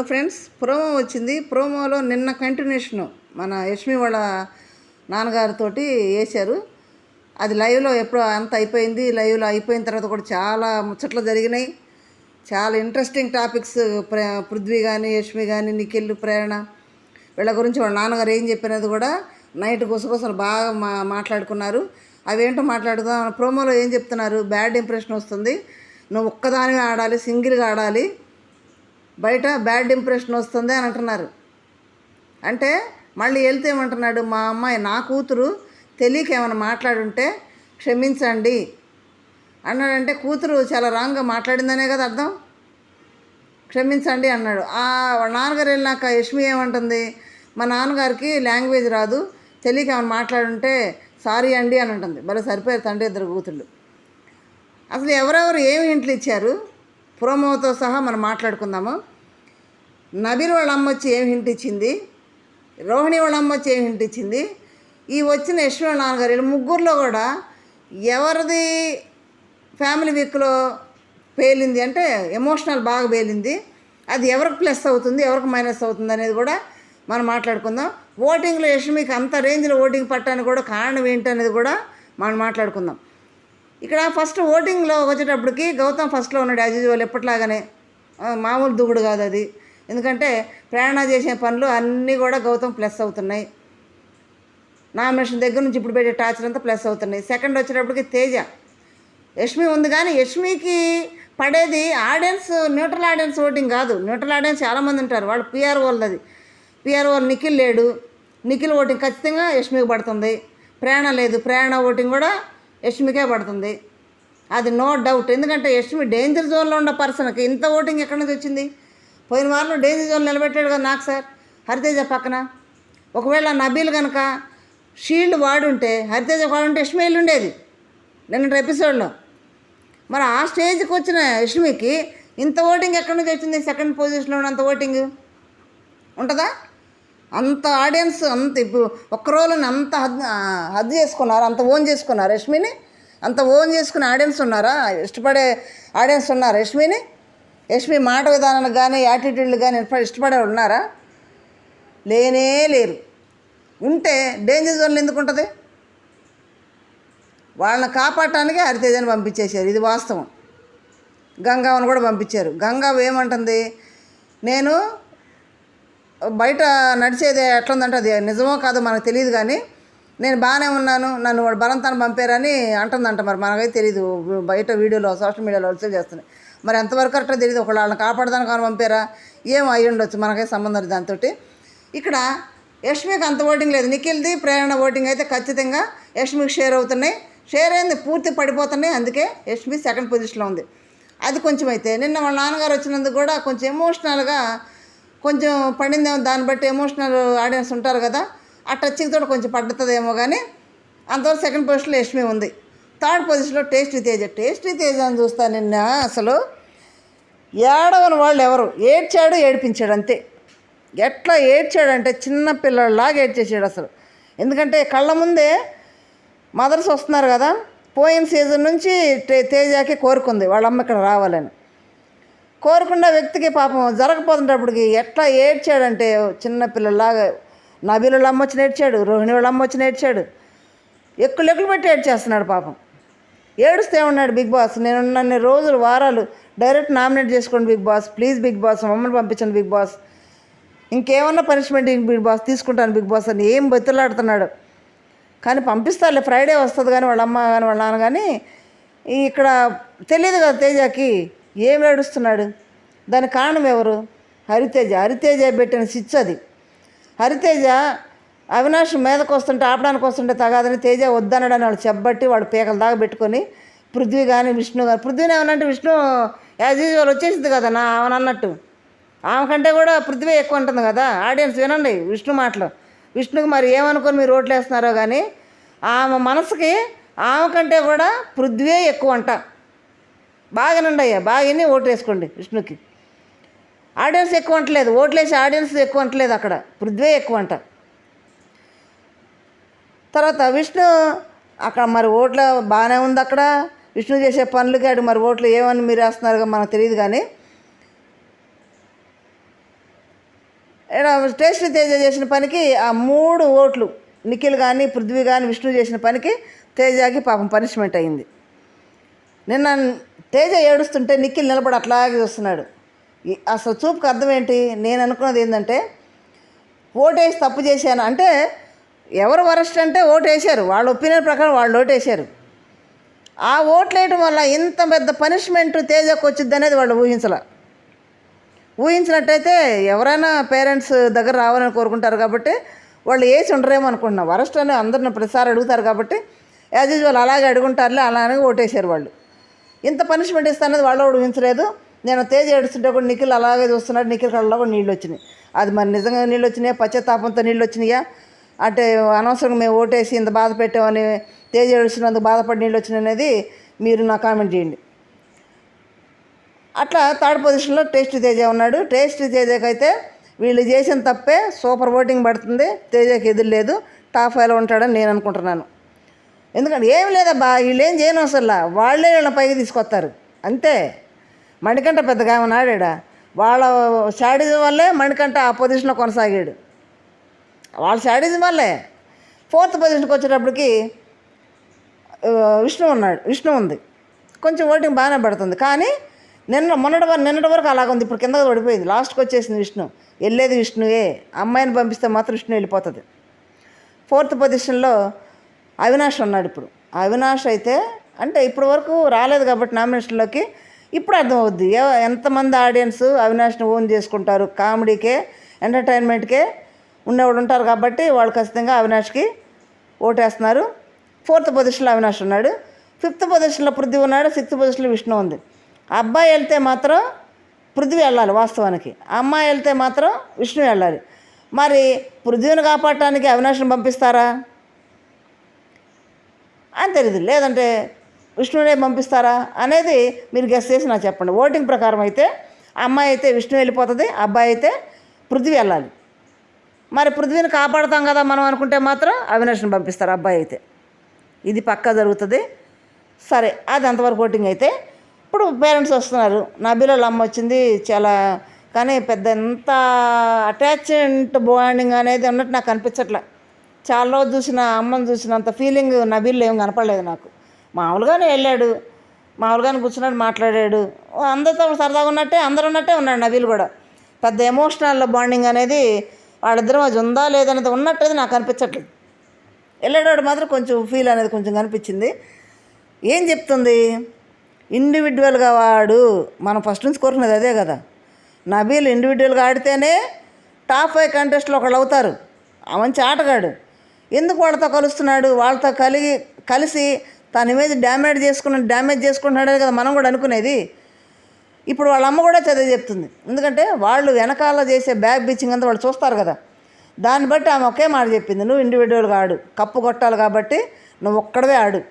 Hello friends, promo వచ్చింది. ప్రోమోలో నిన్న కంటిన్యూషను మన యష్మి వాళ్ళ నాన్నగారితోటి వేశారు. అది లైవ్లో ఎప్పుడో అంత అయిపోయింది. లైవ్లో అయిపోయిన తర్వాత కూడా చాలా ముచ్చట్లు జరిగినాయి. చాలా ఇంట్రెస్టింగ్ టాపిక్స్. పృథ్వీ కానీ, యష్మి కానీ, నిఖిల్, ప్రేరణ వీళ్ళ గురించి వాళ్ళ నాన్నగారు ఏం చెప్పినది కూడా నైట్ గుసగుసలు బాగా మాట్లాడుకున్నారు. అవేంటో మాట్లాడుదాం. ప్రోమోలో ఏం చెప్తున్నారు, బ్యాడ్ ఇంప్రెషన్ వస్తుంది, నువ్వు ఒక్కదానివే ఆడాలి, సింగిల్గా ఆడాలి, బయట బ్యాడ్ ఇంప్రెషన్ వస్తుంది అని అంటున్నారు. అంటే మళ్ళీ వెళ్తే ఏమంటున్నాడు, మా అమ్మాయి నా కూతురు తెలియక ఏమైనా మాట్లాడుంటే క్షమించండి అన్నాడంటే కూతురు చాలా రాంగ్గా మాట్లాడిందనే కదా అర్థం. క్షమించండి అన్నాడు. వాళ్ళ నాన్నగారు వెళ్ళినాక యష్మి ఏమంటుంది, మా నాన్నగారికి లాంగ్వేజ్ రాదు, తెలియక ఏమైనా మాట్లాడుంటే సారీ అండి అని అంటుంది. భలే సరిపోయారు తండ్రి ఇద్దరు కూతుళ్ళు. అసలు ఎవరెవరు ఏమి హింట్లు ఇచ్చారు ప్రోమోతో సహా మనం మాట్లాడుకుందాము. నబీల్ వాళ్ళ అమ్మ వచ్చి ఏమి హింట్ ఇచ్చింది, రోహిణి వాళ్ళ అమ్మ వచ్చి ఏమి హింట్ ఇచ్చింది, ఈ వచ్చిన యశ్వి వాళ్ళ నాన్నగారు వీళ్ళు ముగ్గురులో కూడా ఎవరిది ఫ్యామిలీ వీక్లో పేలింది అంటే ఎమోషనల్ బాగా పేలింది, అది ఎవరికి ప్లస్ అవుతుంది, ఎవరికి మైనస్ అవుతుంది అనేది కూడా మనం మాట్లాడుకుందాం. ఓటింగ్లో యష్మికి అంత రేంజ్లో ఓటింగ్ పట్టడానికి కూడా కారణం ఏంటనేది కూడా మనం మాట్లాడుకుందాం. ఇక్కడ ఫస్ట్ ఓటింగ్లో వచ్చేటప్పటికి గౌతమ్ ఫస్ట్లో ఉన్నాడు యాజ్ యూజువల్ ఎప్పట్లాగానే. మామూలు దూకుడు కాదు అది, ఎందుకంటే ప్రేరణ చేసే పనులు అన్నీ కూడా గౌతమ్ ప్లస్ అవుతున్నాయి. నామినేషన్ దగ్గర నుంచి ఇప్పుడు పెట్టే టార్చర్ అంతా ప్లస్ అవుతున్నాయి. సెకండ్ వచ్చేటప్పటికి తేజ, యష్మి ఉంది కానీ యష్మికి పడేది ఆడియన్స్, న్యూట్రల్ ఆడియన్స్ ఓటింగ్ కాదు. న్యూట్రల్ ఆడియన్స్ చాలామంది ఉంటారు, వాళ్ళు పిఆర్ వాళ్ళది. అది పిఆర్ వాళ్ళు నిఖిల్ లేడు, నిఖిల్ ఓటింగ్ ఖచ్చితంగా యష్మికి పడుతుంది. ప్రేరణ లేదు, ప్రేరణ ఓటింగ్ కూడా యష్మికే పడుతుంది, అది నో డౌట్. ఎందుకంటే యష్మి డేంజర్ జోన్లో ఉన్న పర్సన్కి ఇంత ఓటింగ్ ఎక్కడి నుంచి వచ్చింది. పోయిన వారంలో డేంజర్ జోన్ నిలబెట్టాడు కదా నాకు సార్ హరితేజ పక్కన. ఒకవేళ నబీల్ కనుక షీల్డ్ వాడుంటే, హరితేజ వాడుంటే యష్మి వెళ్ళి ఉండేది నిన్నటి ఎపిసోడ్లో. మరి ఆ స్టేజ్కి వచ్చిన యష్మికి ఇంత ఓటింగ్ ఎక్కడి నుంచి వచ్చింది, సెకండ్ పొజిషన్లో ఉన్నంత ఓటింగ్ ఉంటుందా? అంత ఆడియన్స్ అంత ఇప్పుడు ఒక్క రోజుని అంత హద్దు చేసుకున్నారు, అంత ఓన్ చేసుకున్నారు యష్మిని. అంత ఓన్ చేసుకునే ఆడియన్స్ ఉన్నారా, ఇష్టపడే ఆడియన్స్ ఉన్నారా యష్మిని? యష్మి మాట విధానానికి కానీ యాటిట్యూడ్లు కానీ ఇష్టపడే ఉన్నారా? లేనే లేరు. ఉంటే డేంజర్ జోన్లు ఎందుకు ఉంటుంది? వాళ్ళని కాపాడటానికి హరితేజని పంపించేశారు, ఇది వాస్తవం. గంగావని కూడా పంపించారు. గంగావ ఏమంటుంది, నేను బయట నడిచేది ఎట్లుందంటే అది నిజమో కాదో మనకు తెలియదు కానీ నేను బాగానే ఉన్నాను, నన్ను వాడు బలంతాన్ని పంపారని అంటుందంట. మరి మనకైతే తెలియదు, బయట వీడియోలో సోషల్ మీడియాలో వచ్చే చేస్తున్నాయి. మరి ఎంతవరకు కరెక్టో తెలియదు. ఒకళ్ళు వాళ్ళని కాపాడదానికి కానీ పంపారా ఏమో అయ్యి ఉండొచ్చు, మనకైతే సంబంధం లేదు దాంతో. ఇక్కడ యష్మికి అంత ఓటింగ్ లేదు. నిఖిల్ది ప్రేరణ ఓటింగ్ అయితే ఖచ్చితంగా యష్మికి షేర్ అవుతున్నాయి. షేర్ అయింది పూర్తి పడిపోతున్నాయి, అందుకే యష్మి సెకండ్ పొజిషన్లో ఉంది. అది కొంచెం అయితే నిన్న వాళ్ళ నాన్నగారు వచ్చినందుకు కూడా కొంచెం ఎమోషనల్గా కొంచెం పడిందేమో, దాన్ని బట్టి ఎమోషనల్ ఆడియన్స్ ఉంటారు కదా, ఆ టచింగ్ తోటి కొంచెం పడుతుందేమో. కానీ అంతవరకు సెకండ్ పొజిషన్లో యష్మి ఉంది. థర్డ్ పొజిషన్లో టేస్టీ తేజ. టేస్టీ తేజ అని చూస్తా నిన్న అసలు ఏడవని వాళ్ళు ఎవరు, ఏడ్చాడు ఏడిపించాడు అంతే. ఎట్లా ఏడ్చాడంటే చిన్న పిల్లలాగా ఏడ్చేసాడు అసలు. ఎందుకంటే కళ్ళ ముందే మదర్స్ వస్తున్నారు కదా, పోయిన సీజన్ నుంచి తేజకి కోరుకుంది వాళ్ళ అమ్మ ఇక్కడ రావాలని. కోరుకున్న వ్యక్తికి పాపం జరగపోతున్నప్పటికి ఎట్లా ఏడ్చాడంటే చిన్నపిల్లలాగా. నబీల్ వాళ్ళ అమ్మ వచ్చి నేర్చాడు, రోహిణి వాళ్ళ అమ్మ వచ్చి నేర్చాడు, ఎక్కులు పెట్టి ఏడ్చేస్తున్నాడు పాపం. ఏడుస్తే ఉన్నాడు బిగ్ బాస్, నేను నన్ను రోజులు వారాలు డైరెక్ట్ నామినేట్ చేసుకోండి Bigg Boss, please Bigg Boss మమ్మల్ని పంపించండి బిగ్ బాస్, ఇంకేమన్నా పనిష్మెంట్ బిగ్ బాస్ తీసుకుంటాను బిగ్ బాస్ అని ఏం బతులాడుతున్నాడు. కానీ పంపిస్తారులే, ఫ్రైడే వస్తుంది కానీ వాళ్ళ అమ్మ కానీ వాళ్ళ నాన్న కానీ. ఇక్కడ తెలియదు కదా తేజకి ఏం ఏడుస్తున్నాడు. దానికి కారణం ఎవరు? హరితేజ. హరితేజ పెట్టిన సిచ్ అది. హరితేజ అవినాష్ మీదకు వస్తుంటే ఆపడానికి వస్తుంటే తగాదని తేజ వద్దనడని వాళ్ళు చెప్పబట్టి వాడు పీకల దాకా పెట్టుకొని పృథ్వీ కానీ విష్ణు కానీ, పృథ్వీని ఏమనంటే విష్ణు యాజ్ యూజువల్ వచ్చేసింది కదా నా ఆమెను అన్నట్టు. ఆమె కంటే కూడా పృథ్వీ ఎక్కువ ఉంటుంది కదా. ఆడియన్స్ వినండి విష్ణు మాటలు. విష్ణుకి మరి ఏమనుకొని మీరు ఓట్లు వేస్తున్నారో కానీ ఆమె మనసుకి ఆమె కంటే కూడా పృథ్వీ ఎక్కువ అంట. బాగానండి అయ్యా, బాగానే ఓటు వేసుకోండి విష్ణుకి. ఆడియన్స్ ఎక్కువ అంటలేదు, ఓట్లు వేసి ఆడియన్స్ ఎక్కువ అంటలేదు, అక్కడ పృథ్వీ ఎక్కువ అంట. తర్వాత విష్ణు అక్కడ మరి ఓట్ల బాగానే ఉంది అక్కడ, విష్ణు చేసే పనులకి అటు మరి ఓట్లు ఏమని మీరు వేస్తున్నారుగా మనకు తెలియదు. కానీ ఈడ టేస్టీ తేజ చేసిన పనికి ఆ 3 ఓట్లు నిఖిల్ కానీ పృథ్వీ కానీ విష్ణు చేసిన పనికి తేజకి పాపం పనిష్మెంట్ అయింది. నిన్న తేజ ఏడుస్తుంటే నిఖిల్ నిలబడి అట్లాగే చూస్తున్నాడు. అసలు చూపుకి అర్థం ఏంటి? నేను అనుకున్నది ఏంటంటే ఓటేసి తప్పు చేశాను అంటే, ఎవరు వరస్ట్ అంటే ఓటు వేశారు, వాళ్ళ ఒపీనియన్ ప్రకారం వాళ్ళు ఓటు వేశారు. ఆ ఓట్లు వేయడం వల్ల ఇంత పెద్ద పనిష్మెంట్ తేజకు వచ్చింది అనేది వాళ్ళు ఊహించినట్టయితే ఎవరైనా పేరెంట్స్ దగ్గర రావాలని కోరుకుంటారు కాబట్టి వాళ్ళు వేసి ఉండరేమో అనుకుంటున్నాను. వరస్ట్ అని అందరిని ప్రతిసారి అడుగుతారు కాబట్టి యాజ్ యూజువల్ అలాగే అడుగుంటారులే, అలానే ఓటేశారు వాళ్ళు. ఇంత పనిష్మెంట్ ఇస్తానది వాళ్ళు ఊహించలేదు. నేను తేజ ఏడుస్తుంటే కూడా నిఖిల్ అలాగే చూస్తున్నాడు. నిఖిల్ కళ్ళలో కూడా నీళ్ళు వచ్చినాయి. అది మరి నిజంగా నీళ్ళు వచ్చినాయా, పశ్చాత్తాపంతో నీళ్ళు వచ్చినాయా, అంటే అనవసరంగా మేము ఓటేసి ఇంత బాధ పెట్టామని తేజ ఏడుస్తున్నందుకు బాధపడి నీళ్ళు వచ్చినాయి అనేది మీరు నా కామెంట్ చేయండి. అట్లా థర్డ్ పొజిషన్లో టేస్టీ తేజ ఉన్నాడు. టేస్టీ తేజకైతే వీళ్ళు చేసిన తప్పే సూపర్ ఓటింగ్ పడుతుంది. తేజకి ఎదురులేదు, టాప్ 5లో ఉంటాడని నేను అనుకుంటున్నాను. ఎందుకంటే ఏం లేదబ్బా, వీళ్ళు ఏం చేయను అసలు, వాళ్ళే వీళ్ళని పైకి తీసుకొస్తారు అంతే. మణికంఠ పెద్దగా ఏమన్నా ఆడాడా? వాళ్ళ శాడిజం వల్లే మణికంఠ ఆ పొజిషన్లో కొనసాగాడు. వాళ్ళ శాడిజం వల్లే. 4th పొజిషన్కి వచ్చేటప్పటికి విష్ణు ఉంది. కొంచెం ఓటింగ్ బాగానే పడుతుంది. కానీ నిన్నటి వరకు అలాగ ఉంది. ఇప్పుడు కిందకి పడిపోయింది. లాస్ట్కి వచ్చేసింది విష్ణు. వెళ్ళేది విష్ణువే. అమ్మాయిని పంపిస్తే మాత్రం విష్ణు వెళ్ళిపోతుంది. 4th పొజిషన్లో అవినాష్ ఉన్నాడు. ఇప్పుడు అవినాష్ అయితే అంటే ఇప్పటి వరకు రాలేదు కాబట్టి నామినేషన్లోకి ఇప్పుడు అర్థమవుద్ది ఎంతమంది ఆడియన్స్ అవినాష్ని ఓన్ చేసుకుంటారు. కామెడీకే, ఎంటర్టైన్మెంట్కే ఉండేవాడు ఉంటారు కాబట్టి వాళ్ళు ఖచ్చితంగా అవినాష్కి ఓటేస్తున్నారు. 4th పొజిషన్లో అవినాష్ ఉన్నాడు. 5th పొజిషన్లో పృథ్వీ ఉన్నాడు. 6th పొజిషన్లో విష్ణు ఉంది. అబ్బాయి వెళ్తే మాత్రం పృథ్వీ వెళ్ళాలి వాస్తవానికి, అమ్మాయి వెళ్తే మాత్రం విష్ణు వెళ్ళాలి. మరి పృథ్వీని కాపాడటానికి అవినాష్ని పంపిస్తారా అని తెలియదు, లేదంటే విష్ణునే పంపిస్తారా అనేది మీరు గెస్ చేసి నాకు చెప్పండి. ఓటింగ్ ప్రకారం అయితే అమ్మాయి అయితే విష్ణు వెళ్ళిపోతుంది, అబ్బాయి అయితే పృథ్వీ వెళ్ళాలి. మరి పృథ్వీని కాపాడుతాం కదా మనం అనుకుంటే మాత్రం అవినాష్ని పంపిస్తారు అబ్బాయి అయితే. ఇది పక్కా జరుగుతుంది. సరే, అది అంతవరకు ఓటింగ్ అయితే ఇప్పుడు పేరెంట్స్ వస్తున్నారు. నబీల్ వాళ్ళ అమ్మ వచ్చింది చాలా, కానీ పెద్ద ఎంత అటాచ్మెంట్ బాండింగ్ అనేది ఉన్నట్టు నాకు అనిపించట్లే. చాలా రోజు చూసిన అమ్మని చూసినంత ఫీలింగ్ నబీల్లో ఏం కనపడలేదు నాకు. మామూలుగానే వెళ్ళాడు, మామూలుగానే కూర్చున్నాడు, మాట్లాడాడు, అందరితో సరదాగా ఉన్నట్టే అందరు ఉన్నట్టే ఉన్నాడు. నబీల్ కూడా పెద్ద ఎమోషనల్ బాండింగ్ అనేది వాళ్ళిద్దరి మధ్య ఉందా లేదనేది ఉన్నట్టయితే నాకు అనిపించట్లేదు. వెళ్ళాడు మాత్రం కొంచెం ఫీల్ అనేది కొంచెం కనిపించింది. ఏం చెప్తుంది? ఇండివిజువల్గా వాడు మనం ఫస్ట్ నుంచి కోరుకునేది అదే కదా. నబీల్ ఇండివిజువల్గా ఆడితేనే టాప్ 5 కంటెస్ట్లో ఒకళ్ళు అవుతారు. మంచి ఆటగాడు. ఎందుకు వాళ్ళతో కలుస్తున్నాడు? వాళ్ళతో కలిసి తన ఇమేజ్ డ్యామేజ్ చేసుకుంటున్నాడే కదా మనం కూడా అనుకునేది. ఇప్పుడు వాళ్ళ అమ్మ కూడా చదివి చెప్తుంది. ఎందుకంటే వాళ్ళు వెనకాల చేసే బ్యాక్ బీచింగ్ అంతా వాళ్ళు చూస్తారు కదా. దాన్ని బట్టి ఆమె ఒకే మాట చెప్పింది, నువ్వు ఇండివిజువల్గా ఆడు, కప్పు కొట్టాలి కాబట్టి నువ్వు ఒక్కడవే ఆడు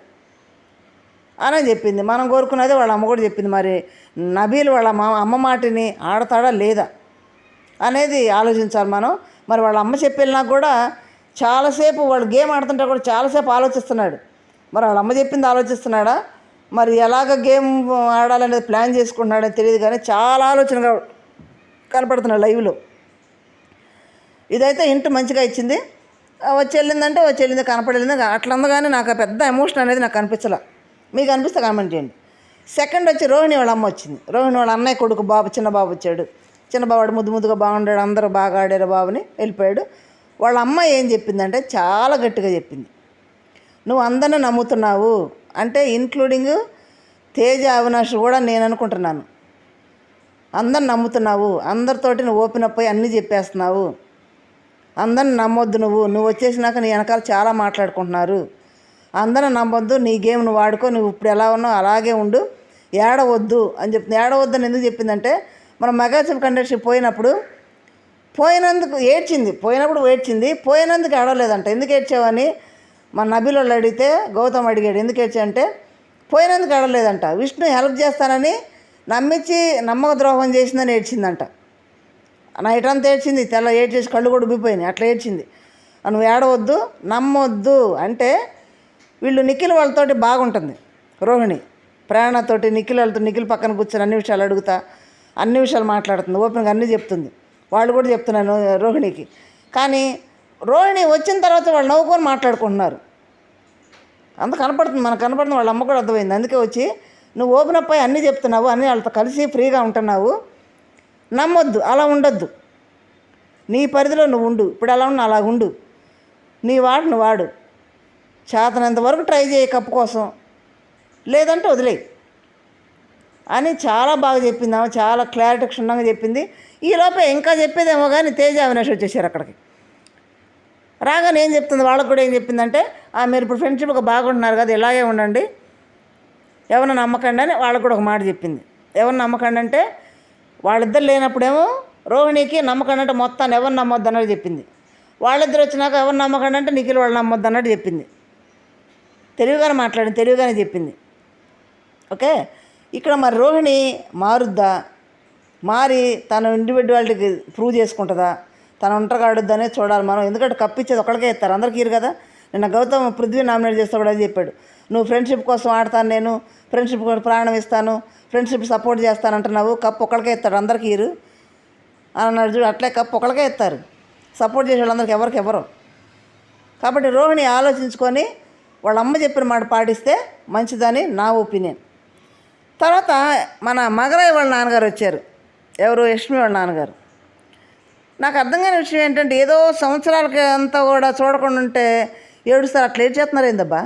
అని చెప్పింది. మనం కోరుకున్నదే వాళ్ళ అమ్మ కూడా చెప్పింది. మరి నబీల్ వాళ్ళ అమ్మ మాటిని ఆడతాడా లేదా అనేది ఆలోచించాలి మనం. మరి వాళ్ళ అమ్మ చెప్పినా కూడా చాలాసేపు వాళ్ళు గేమ్ ఆడుతుంటే కూడా చాలాసేపు ఆలోచిస్తున్నాడు. మరి వాళ్ళ అమ్మ చెప్పింది ఆలోచిస్తున్నాడా, మరి ఎలాగ గేమ్ ఆడాలనేది ప్లాన్ చేసుకుంటున్నాడని తెలియదు. కానీ చాలా ఆలోచనగా కనపడుతున్నాడు లైవ్లో. ఇదైతే ఇంటి మంచిగా ఇచ్చింది. వచ్చి వెళ్ళింది, కనపడలేదు. అట్లా అందగానే నాకు పెద్ద ఎమోషన్ అనేది నాకు అనిపించలే. మీకు అనిపిస్తే కామెంట్ చేయండి. సెకండ్ వచ్చి రోహిణి వాళ్ళ అమ్మ వచ్చింది. రోహిణి వాళ్ళ అన్నయ్య కొడుకు చిన్న బాబు వచ్చాడు. చిన్న బాబు ముద్దుగా బాగుండాడు, అందరూ బాగా ఆడారు బాబుని, వెళ్ళిపోయాడు. వాళ్ళ అమ్మ ఏం చెప్పిందంటే చాలా గట్టిగా చెప్పింది, నువ్వు అందరిని నమ్ముతున్నావు అంటే ఇంక్లూడింగ్ తేజ, అవినాష్ కూడా నేను అనుకుంటున్నాను. అందరిని నమ్ముతున్నావు, అందరితోటి నువ్వు ఓపెన్ అప్ అయి అన్నీ చెప్పేస్తున్నావు. అందరిని నమ్మొద్దు, నువ్వు వచ్చేసినాక నీ వెనకాల చాలా మాట్లాడుకుంటున్నారు. అందరిని నమ్మొద్దు, నీ గేమ్ నువ్వు ఆడుకో, నువ్వు ఇప్పుడు ఎలా ఉన్నావు అలాగే ఉండు, ఏడవద్దు అని చెప్తుంది. ఏడవద్దని ఎందుకు చెప్పిందంటే మనం మెగాచిప్ కంటెస్టెంట్ పోయినందుకు ఏడ్చింది, పోయినందుకు ఏడవలేదంట. ఎందుకు ఏడ్చావని మన నబీల్ వాళ్ళు అడిగితే గౌతమ్ అడిగాడు, ఎందుకు ఏడ్చావంటే పోయినందుకు ఏడవలేదంట. విష్ణు హెల్ప్ చేస్తానని నమ్మించి నమ్మక ద్రోహం చేసిందని ఏడ్చిందంట. నైట్ అంతా ఏడ్చింది, ఏడ్చేసి కళ్ళు కూడా ఉబ్బిపోయినాయి, అట్లా ఏడ్చింది. నువ్వు ఏడవద్దు, నమ్మొద్దు అంటే వీళ్ళు నిఖిల్ వాళ్ళతోటి బాగుంటుంది. రోహిణి ప్రేరణతోటి నిఖిల్ పక్కన కూర్చొని అన్ని విషయాలు అడుగుతా, అన్ని విషయాలు మాట్లాడుతుంది, ఓపెన్గా అన్నీ చెప్తుంది. వాళ్ళు కూడా చెప్తున్నాను రోహిణికి. కానీ రోహిణి వచ్చిన తర్వాత వాళ్ళు నవ్వుకొని మాట్లాడుకుంటున్నారు. అంత కనపడుతుంది, మనకు కనపడుతుంది. వాళ్ళ అమ్మ కూడా అర్థమైంది. అందుకే వచ్చి నువ్వు ఓపెన్ అప్ అయ్యి అన్నీ చెప్తున్నావు, అన్నీ వాళ్ళతో కలిసి ఫ్రీగా ఉంటున్నావు, నమ్మొద్దు, అలా ఉండొద్దు, నీ పరిధిలో నువ్వు ఉండు, ఇప్పుడు అలా ఉన్నా అలా ఉండు, నీ వాడు నువ్వు వాడు, చేతనంత వరకు ట్రై చేయి కప్పు కోసం, లేదంటే వదిలేయి అని చాలా బాగా చెప్పింది ఆమె. చాలా క్లారిటీ క్షుణ్ణంగా చెప్పింది. ఈలోపే ఇంకా చెప్పేదేమో కానీ తేజ అవినాష్ వచ్చేసారు అక్కడికి. రాగానే ఏం చెప్తుంది, వాళ్ళకు కూడా ఏం చెప్పిందంటే, మీరు ఇప్పుడు ఫ్రెండ్షిప్గా బాగుంటున్నారు కదా, ఇలాగే ఉండండి, ఎవరిని నమ్మకండి అని వాళ్ళకు కూడా ఒక మాట చెప్పింది. ఎవరిని నమ్మకండి అంటే, వాళ్ళిద్దరు లేనప్పుడేమో రోహిణికి నమ్మకండి అంటే మొత్తాన్ని ఎవరిని నమ్మొద్దు అన్నట్టు చెప్పింది. వాళ్ళిద్దరు వచ్చినాక ఎవరిని నమ్మకండి అంటే నిఖిల్ వాళ్ళు నమ్మొద్దు అన్నట్టు చెప్పింది. తెలివిగానే మాట్లాడింది, తెలివిగానే చెప్పింది. ఓకే, ఇక్కడ మరి రోహిణి మారుద్దా, మారి తన ఇండివిజువాలిటీకి ప్రూవ్ చేసుకుంటుందా, తను ఒంటరిగాడుద్దనే చూడాలి మనం. ఎందుకంటే కప్పిచ్చేది ఒకరికే ఇస్తారు, అందరికీ ఇరు కదా. నిన్న గౌతమ్ పృథ్వీ నామినేట్ చేస్తే కూడా అది చెప్పాడు, నువ్వు ఫ్రెండ్షిప్ కోసం ఆడతాను, నేను ఫ్రెండ్షిప్ కూడా ప్రాణం ఇస్తాను, ఫ్రెండ్షిప్ సపోర్ట్ చేస్తాను అంటున్నావు, కప్పు ఒకరికే ఇస్తాడు, అందరికీ ఇరు అని అన్నాడు చూడు. అట్లే కప్పు ఒకరికే ఇస్తారు, సపోర్ట్ చేసే వాళ్ళందరికీ ఎవరికి ఎవరు. కాబట్టి రోహిణి ఆలోచించుకొని వాళ్ళ అమ్మ చెప్పిన మాట పాటిస్తే మంచిదని నా ఒపీనియన్. తర్వాత మన మగరాయి వాళ్ళ నాన్నగారు వచ్చారు, ఎవరు, యష్మి వాళ్ళ నాన్నగారు. నాకు అర్థం కాని విషయం ఏంటంటే, ఏదో సంవత్సరాలకి అంతా కూడా చూడకుండా ఉంటే ఏడుస్తారు, అట్లా ఏడు చేస్తున్నారు ఏందబ్బా.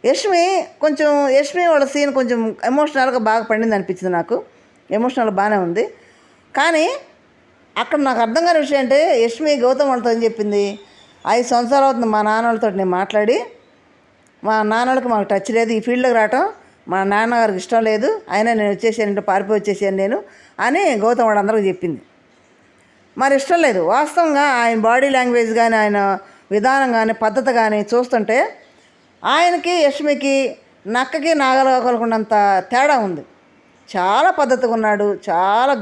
యష్మి వాళ్ళ సీన్ కొంచెం ఎమోషనల్గా బాగా పండింది అనిపించింది నాకు. ఎమోషనల్ బాగానే ఉంది. కానీ అక్కడ నాకు అర్థం కాని విషయం అంటే, యష్మి గౌతమ్ వాళ్ళతో ఏం చెప్పింది, 5 సంవత్సరాలు అవుతుంది మా నాన్న వాళ్ళతో నేను మాట్లాడి, మా నాన్నోళ్ళకి మాకు టచ్ లేదు, ఈ ఫీల్డ్లోకి రావటం మా నాన్నగారికి ఇష్టం లేదు, అయినా నేను వచ్చేసాను, పారిపోయి వచ్చేసాను నేను అని గౌతమ్ వాళ్ళందరికీ చెప్పింది. మరి ఇష్టం లేదు. వాస్తవంగా ఆయన బాడీ లాంగ్వేజ్ కానీ, ఆయన విధానం కానీ, పద్ధతి కానీ చూస్తుంటే ఆయనకి యష్మికి నక్కకి నాగలకున్నంత తేడా ఉంది. చాలా పద్ధతిగా ఉన్నాడు, చాలా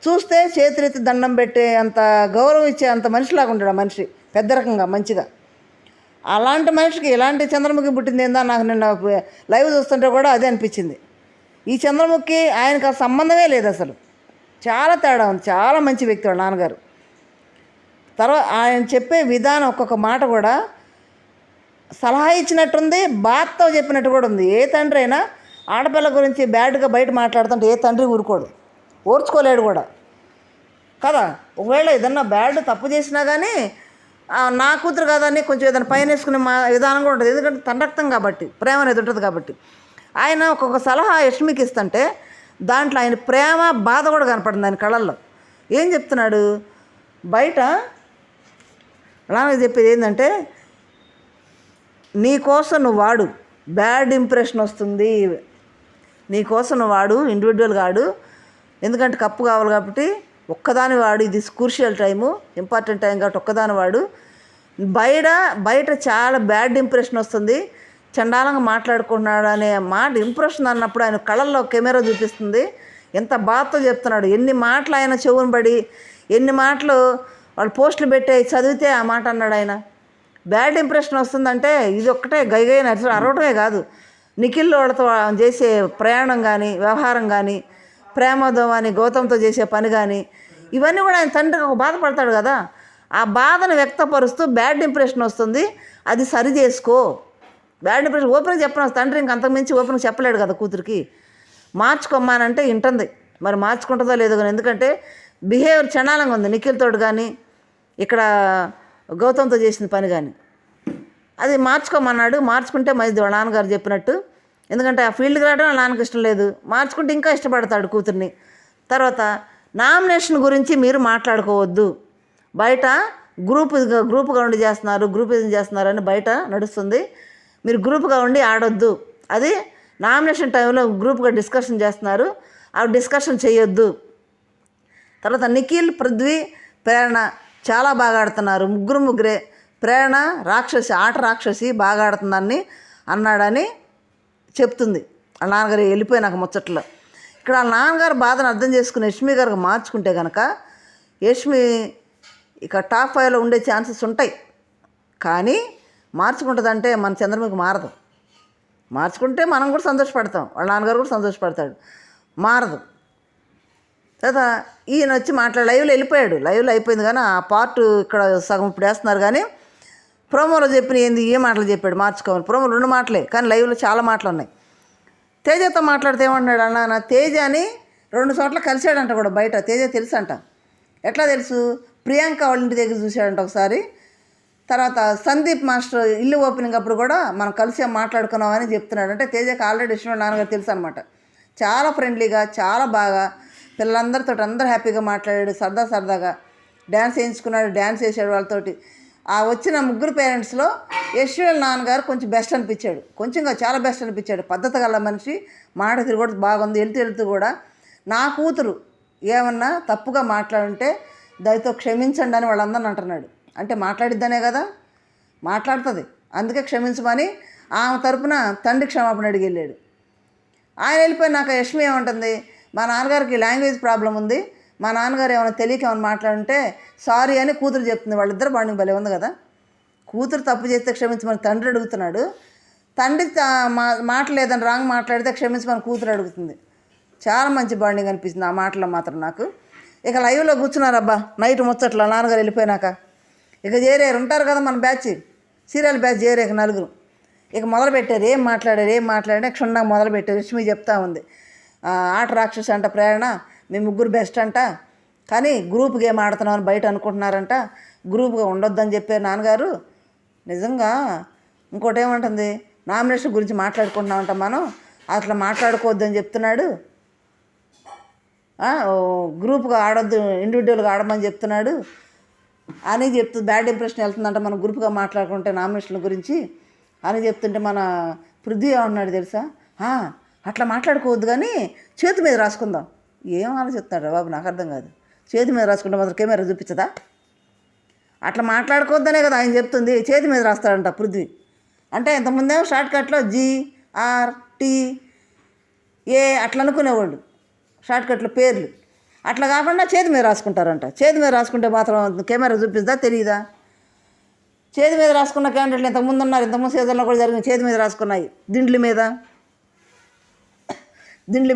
చూస్తే చేతులెత్తి దండం పెట్టే అంత గౌరవం ఇచ్చే అంత మనిషిలాగా ఉంటాడు ఆ మనిషి, పెద్ద రకంగా మంచిగా. అలాంటి మనిషికి ఇలాంటి చంద్రముఖి పుట్టింది ఏందా నాకు నిన్న లైవ్ చూస్తుంటే కూడా అదే అనిపించింది. ఈ చంద్రముఖి ఆయనకు ఆ సంబంధమే లేదు అసలు, చాలా తేడా ఉంది. చాలా మంచి వ్యక్తి వాళ్ళ నాన్నగారు. తర్వాత ఆయన చెప్పే విధానం, ఒక్కొక్క మాట కూడా సలహా ఇచ్చినట్టుంది, బాధతో చెప్పినట్టు కూడా ఉంది. ఏ తండ్రి అయినా ఆడపిల్ల గురించి బ్యాడ్గా బయట మాట్లాడుతుంటే ఏ తండ్రి ఊరుకోడు, ఓర్చుకోలేడు కూడా కదా. ఒకవేళ ఏదన్నా బ్యాడ్ తప్పు చేసినా కానీ నా కూతురు కాదని కొంచెం ఏదైనా పైన వేసుకునే విధానం కూడా ఉంటుంది. ఎందుకంటే తన రక్తం కాబట్టి, ప్రేమ అనేది ఉంటుంది కాబట్టి. ఆయన ఒక్కొక్క సలహా యష్మికి ఇస్తుంటే దాంట్లో ఆయన ప్రేమ, బాధ కూడా కనపడింది ఆయన కళ్ళల్లో. ఏం చెప్తున్నాడు, బయట అలాగే చెప్పేది ఏంటంటే, నీకోసం నువ్వు వాడు, బ్యాడ్ ఇంప్రెషన్ వస్తుంది, నీకోసం నువ్వు వాడు, ఇండివిజువల్గా ఆడు, ఎందుకంటే కప్పు కావాలి కాబట్టి ఒక్కదాని వాడు, ఇది క్రూషియల్ టైము, ఇంపార్టెంట్ టైం కాబట్టి ఒక్కదాని వాడు. బయట చాలా బ్యాడ్ ఇంప్రెషన్ వస్తుంది, చండాలంగా మాట్లాడుకుంటున్నాడు అనే మాట ఇంప్రెషన్ అన్నప్పుడు ఆయన కళ్ళల్లో కెమెరా చూపిస్తుంది. ఎంత బాధతో చెప్తున్నాడు, ఎన్ని మాటలు ఆయన చెవును పడి, ఎన్ని మాటలు వాళ్ళు పోస్టులు పెట్టే చదివితే ఆ మాట అన్నాడు ఆయన. బ్యాడ్ ఇంప్రెషన్ వస్తుందంటే ఇది ఒక్కటే గైగై నడిచి అరవటమే కాదు, నిఖిల్ వాళ్ళతో చేసే ప్రయాణం కానీ, వ్యవహారం కానీ, ప్రేమతో అని గౌతమ్తో చేసే పని కానీ, ఇవన్నీ కూడా ఆయన తండ్రికి ఒక బాధపడతాడు కదా. ఆ బాధను వ్యక్తపరుస్తూ బ్యాడ్ ఇంప్రెషన్ వస్తుంది, అది సరి చేసుకో. బ్యాడ్ ఇంప్రెషన్ ఓపెన్గా చెప్పిన తండ్రి ఇంక అంతకుమించి ఓపెన్గా చెప్పలేడు కదా కూతురికి. మార్చుకోమ్మానంటే వింటుంది, మరి మార్చుకుంటుందో లేదో కానీ. ఎందుకంటే బిహేవియర్ చండాలంగా ఉంది నిఖిల్ తోటి కానీ, ఇక్కడ గౌతమ్తో చేసిన పని కానీ. అది మార్చుకోమన్నాడు, మార్చుకుంటే మంచిది వాళ్ళ నాన్నగారు చెప్పినట్టు. ఎందుకంటే ఆ ఫీల్డ్కి రావడం వాళ్ళ నాన్నకి ఇష్టం లేదు, మార్చుకుంటే ఇంకా ఇష్టపడతాడు కూతుర్ని. తర్వాత నామినేషన్ గురించి మీరు మాట్లాడుకోవద్దు, బయట గ్రూప్గా ఉండి చేస్తున్నారు అని బయట నడుస్తుంది, మీరు గ్రూప్గా ఉండి ఆడొద్దు. అది నామినేషన్ టైంలో గ్రూప్గా డిస్కషన్ చేస్తున్నారు, అవి డిస్కషన్ చేయొద్దు. తర్వాత నిఖిల్, పృథ్వీ, ప్రేరణ చాలా బాగా ఆడుతున్నారు, ముగ్గురే. ప్రేరణ ఆట రాక్షసి బాగా ఆడుతుందని అన్నాడని చెప్తుంది వాళ్ళ నాన్నగారు వెళ్ళిపోయినాక ముచ్చట్లో. ఇక్కడ వాళ్ళ నాన్నగారు బాధను అర్థం చేసుకుని యష్మి గారికి మార్చుకుంటే కనుక యష్మి ఇక టాప్ 5లో ఉండే ఛాన్సెస్ ఉంటాయి. కానీ మార్చుకుంటుందంటే మన చంద్రముఖి మారదు. మార్చుకుంటే మనం కూడా సంతోషపడతాం, వాళ్ళ నాన్నగారు కూడా సంతోషపడతాడు. మారదు. తర్వాత ఈయన వచ్చి లైవ్లో వెళ్ళిపోయాడు. లైవ్లో అయిపోయింది కానీ ఆ పార్ట్ ఇక్కడ సగం ఇప్పుడు వేస్తున్నారు. కానీ ప్రోమోలో చెప్పిన ఏంది ఏ మాటలు చెప్పాడు మార్చుకోవాలి. ప్రోమోలో 2 మాటలే కానీ లైవ్లో చాలా మాటలు ఉన్నాయి. తేజతో మాట్లాడితే ఏమన్నాడు అన్న, నా తేజని 2 చోట్ల కలిశాడంట కూడా బయట. తేజ తెలుసు అంట. ఎట్లా తెలుసు? ప్రియాంక వాళ్ళ ఇంటి దగ్గర చూశాడంట ఒకసారి. తర్వాత సందీప్ మాస్టర్ ఇల్లు ఓపెనింగ్ అప్పుడు కూడా మనం కలిసి మాట్లాడుకున్నామని చెప్తున్నాడు. అంటే తేజకి ఆల్రెడీ యశ్మి నాన్నగారు తెలుసు అనమాట. చాలా ఫ్రెండ్లీగా, చాలా బాగా పిల్లలందరితో అందరూ హ్యాపీగా మాట్లాడాడు. సరదాగా డ్యాన్స్ వేయించుకున్నాడు, డ్యాన్స్ వేసాడు వాళ్ళతోటి. ఆ వచ్చిన 3 పేరెంట్స్లో యశ్వి నాన్నగారు కొంచెం బెస్ట్ అనిపించాడు. కొంచెంగా చాలా బెస్ట్ అనిపించాడు. పద్ధతి గల మనిషి, మాట తిరిగి కూడా బాగుంది. వెళ్తూ కూడా నా కూతురు ఏమన్నా తప్పుగా మాట్లాడుంటే దయతో క్షమించండి అని వాళ్ళందరిని అంటున్నాడు. అంటే మాట్లాడిద్దనే కదా, మాట్లాడుతుంది. అందుకే క్షమించమని ఆమె తరపున తండ్రి క్షమాపణ అడిగి వెళ్ళాడు. ఆయన వెళ్ళిపోయినాక యశ్మి ఏమంటుంది, మా నాన్నగారికి లాంగ్వేజ్ ప్రాబ్లం ఉంది, మా నాన్నగారు ఏమైనా తెలియక ఏమైనా మాట్లాడుంటే సారీ అని కూతురు చెప్తుంది. వాళ్ళిద్దరు బాండింగ్ భలే ఉంది కదా. కూతురు తప్పు చేస్తే క్షమించమని తండ్రి అడుగుతున్నాడు. తండ్రి మాట లేదని రాంగ్ మాట్లాడితే క్షమించమని కూతురు అడుగుతుంది. చాలా మంచి బాండింగ్ అనిపిస్తుంది ఆ మాటలో మాత్రం నాకు. ఇక లైవ్లో కూర్చున్నారబ్బా నైట్ ముచ్చట్ల నాన్నగారు వెళ్ళిపోయినాక. ఇక చేరారు ఉంటారు కదా మన బ్యాచ్, సీరియల్ బ్యాచ్ చేరారు. ఇక 4 ఇక మొదలుపెట్టారు. ఏం మాట్లాడారు క్షుణ్ణంగా మొదలుపెట్టారు. లక్ష్మి చెప్తా ఉంది, ఆట రాక్షసి అంట ప్రేరణ, మీ 3 బెస్ట్ అంట, కానీ గ్రూప్ గేమ్ ఆడుతున్నామని బయట అనుకుంటున్నారంట, గ్రూప్గా ఉండొద్దని చెప్పారు నాన్నగారు. నిజంగా ఇంకోటి ఏమంటుంది, నామినేషన్ గురించి మాట్లాడుకుంటున్నామంట, మనం అట్లా మాట్లాడుకోవద్దని చెప్తున్నాడు. గ్రూప్గా ఆడొద్దు, ఇండివిజువల్గా ఆడమని చెప్తున్నాడు అని చెప్తుంది. బ్యాడ్ ఇంప్రెషన్ వెళ్తుందంట మనం గ్రూప్గా మాట్లాడుకుంటే నామినేషన్ల గురించి అని చెప్తుంటే మన పృథ్వీ ఏమన్నాడు తెలుసా, అట్లా మాట్లాడుకోవద్దు కానీ చేతి మీద రాసుకుందాం. ఏం ఆలోచిస్తాడు బాబు, నాకు అర్థం కాదు. చేతి మీద రాసుకుంటే మాత్రం కెమెరా చూపించదా? అట్లా మాట్లాడుకోవద్దనే కదా ఆయన చెప్తుంది. చేతి మీద రాస్తాడంట పృథ్వీ. అంటే ఇంతకుముందేమో షార్ట్కట్లో GRTA అట్లా అనుకునేవాళ్ళు, షార్ట్కట్లో పేర్లు. అట్లా కాకుండా చేతి మీద రాసుకుంటారంట. చేతి మీద రాసుకుంటే మాత్రం కెమెరా చూపిస్తుందా, తెలియదా? చేతి మీద రాసుకున్న క్యాండిడేట్లు ఇంతకుముందు ఉన్నారు. ఇంతకుముందు సీజన్లో కూడా జరిగిన చేతి మీద రాసుకున్నాయి. దిండ్ల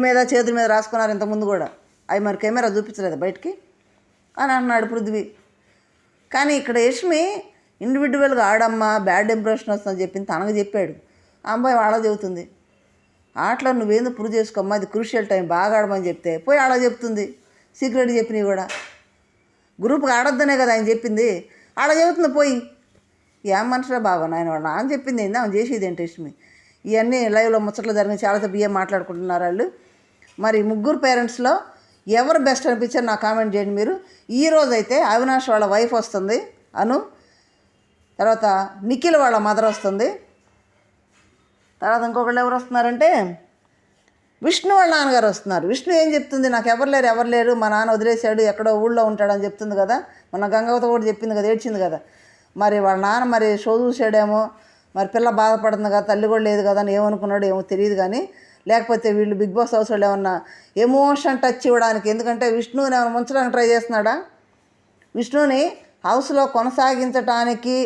మీద చేతుల మీద రాసుకున్నారు ఇంతకుముందు కూడా. అవి మరి కెమెరా చూపించలేదు బయటికి అని అన్నాడు పృథ్వీ. కానీ ఇక్కడ యష్మి ఇండివిజువల్గా ఆడమ్మా బ్యాడ్ ఇంప్రెషన్ వస్తుందని చెప్పింది తనకు చెప్పాడు. ఆ అమ్మాయి ఆడ చెబుతుంది, ఆటలో నువ్వేందో ప్రూవ్ చేసుకోమ్మా, అది క్రూషియల్ టైం, బాగా ఆడమని చెప్తే పోయి ఆడ చెప్తుంది. సీక్రెట్ చెప్పినవి కూడా గ్రూప్గా ఆడొద్దనే కదా ఆయన చెప్పింది. ఆడ చెబుతుంది పోయి. ఏం మనుషులే బాబా నాయన వాడు అని చెప్పింది ఏంది, ఆమె చేసేది ఏంటి యష్మి. ఇవన్నీ లైవ్లో ముచ్చట్లు జరిగిన చాలాసేపు ఏం మాట్లాడుకుంటున్నారు వాళ్ళు. మరి 3 పేరెంట్స్లో ఎవరు బెస్ట్ అనిపించారు నాకు కామెంట్ చేయండి మీరు. ఈరోజు అయితే అవినాష్ వాళ్ళ వైఫ్ వస్తుంది అను, తర్వాత నిఖిల్ వాళ్ళ మదర్ వస్తుంది, తర్వాత ఇంకొకళ్ళు ఎవరు వస్తున్నారంటే విష్ణు వాళ్ళ నాన్నగారు వస్తున్నారు. విష్ణు ఏం చెప్తుంది, నాకు ఎవరు లేరు, మా నాన్న వదిలేశాడు, ఎక్కడో ఊళ్ళో ఉంటాడని చెప్తుంది కదా. మన గంగవతో కూడా చెప్పింది కదా, ఏడ్చింది కదా. మరి వాళ్ళ నాన్న మరి షో చూసాడేమో, మరి పిల్ల బాధపడుతుంది కదా, తల్లి కూడా లేదు కదా అని ఏమనుకున్నాడు ఏమో తెలియదు. కానీ లేకపోతే వీళ్ళు బిగ్ బాస్ హౌస్ వాళ్ళు ఏమన్నా ఎమోషన్ టచ్ ఇవ్వడానికి, ఎందుకంటే విష్ణుని ఏమైనా ముంచడానికి ట్రై చేస్తున్నాడా, విష్ణుని హౌస్లో కొనసాగించడానికి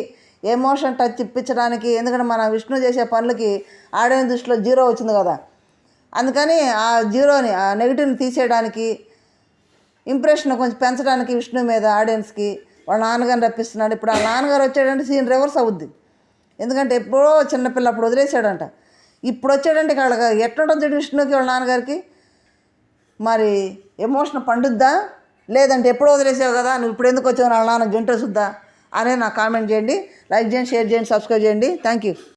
ఎమోషన్ టచ్ ఇప్పించడానికి. ఎందుకంటే మన విష్ణు చేసే పనులకి ఆడియన్స్ దృష్టిలో 0 వచ్చింది కదా, అందుకని ఆ 0ని ఆ నెగిటివ్ని తీసేయడానికి, ఇంప్రెషన్ కొంచెం పెంచడానికి విష్ణు మీద ఆడియన్స్కి వాళ్ళ నాన్నగారిని రప్పిస్తున్నాడు. ఇప్పుడు ఆ నాన్నగారు వచ్చాడంటే సీన్ రివర్స్ అవుద్ది. ఎందుకంటే ఎప్పుడో చిన్నపిల్ల అప్పుడు వదిలేసాడంట, ఇప్పుడు వచ్చాడంటే వాళ్ళకి ఎట్లుంటుంది విష్ణుకి వాళ్ళ నాన్నగారికి. మరి ఎమోషన్ పండుద్దా, లేదంటే ఎప్పుడో వదిలేసావు కదా నువ్వు ఇప్పుడు ఎందుకు వచ్చావు వాళ్ళ నాన్న గంటేసుద్దా అనేది నాకు కామెంట్ చేయండి. లైక్ చేయండి, షేర్ చేయండి, సబ్స్క్రైబ్ చేయండి. Thank you.